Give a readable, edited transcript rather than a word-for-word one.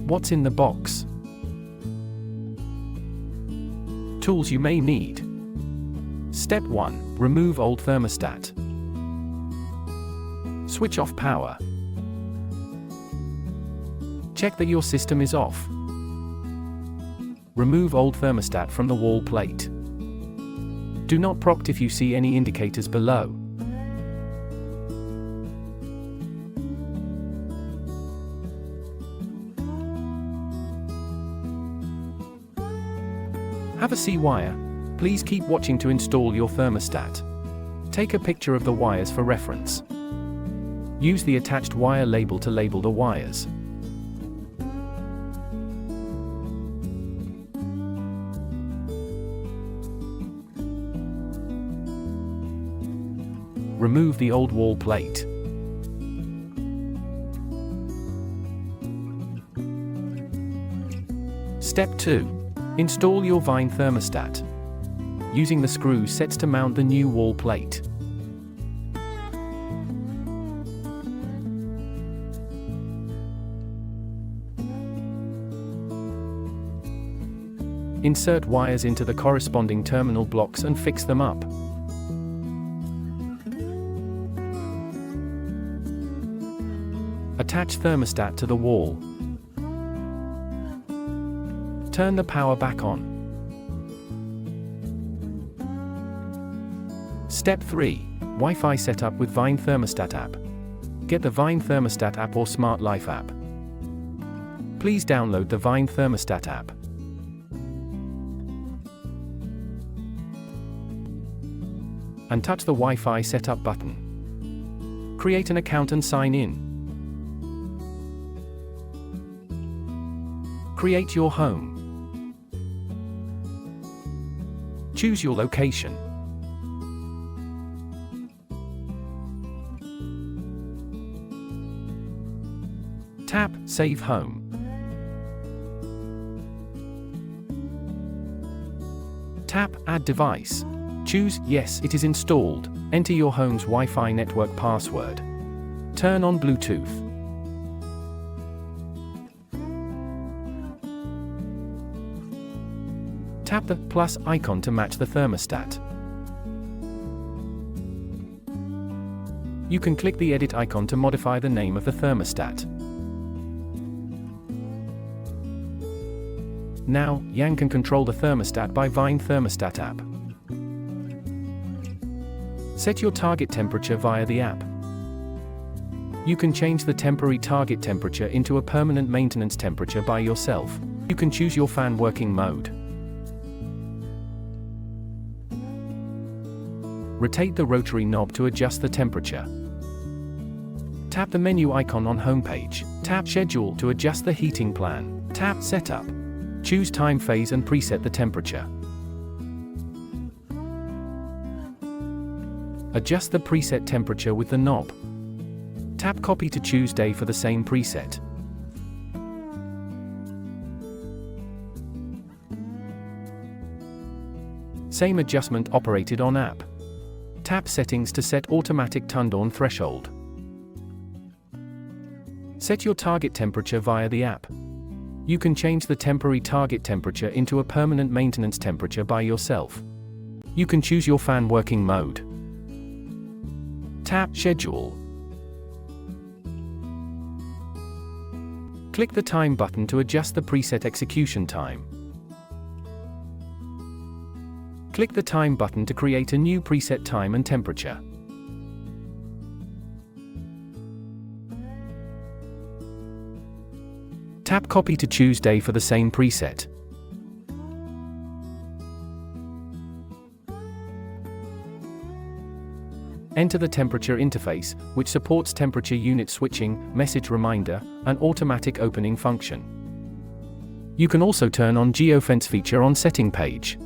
What's in the box? Tools you may need. Step 1. Remove old thermostat. Switch off power. Check that your system is off. Remove old thermostat from the wall plate. Do not prompt if you see any indicators below. Have a see wire. Please keep watching to install your thermostat. Take a picture of the wires for reference. Use the attached wire label to label the wires. Remove the old wall plate. Step 2. Install your Vine thermostat. Using the screw sets to mount the new wall plate. Insert wires into the corresponding terminal blocks and fix them up. Attach thermostat to the wall. Turn the power back on. Step 3. Wi-Fi setup with Vine Thermostat app. Get the Vine Thermostat app or Smart Life app. Please download the Vine Thermostat app. And touch the Wi-Fi setup button. Create an account and sign in. Create your home. Choose your location. Tap Save Home. Tap Add Device. Choose Yes, it is installed. Enter your home's Wi-Fi network password. Turn on Bluetooth. Tap the plus icon to match the thermostat. You can click the edit icon to modify the name of the thermostat. Now, Yang can control the thermostat by Vine Thermostat app. Set your target temperature via the app. You can change the temporary target temperature into a permanent maintenance temperature by yourself. You can choose your fan working mode. Rotate the rotary knob to adjust the temperature. Tap the menu icon on homepage. Tap Schedule to adjust the heating plan. Tap Setup. Choose time phase and preset the temperature. Adjust the preset temperature with the knob. Tap Copy to choose day for the same preset. Same adjustment operated on app. Tap Settings to set automatic turn-on threshold. Set your target temperature via the app. You can change the temporary target temperature into a permanent maintenance temperature by yourself. You can choose your fan working mode. Tap Schedule. Click the Time button to adjust the preset execution time. Click the Time button to create a new preset time and temperature. Tap Copy to choose day for the same preset. Enter the temperature interface, which supports temperature unit switching, message reminder, and automatic opening function. You can also turn on geofence feature on setting page.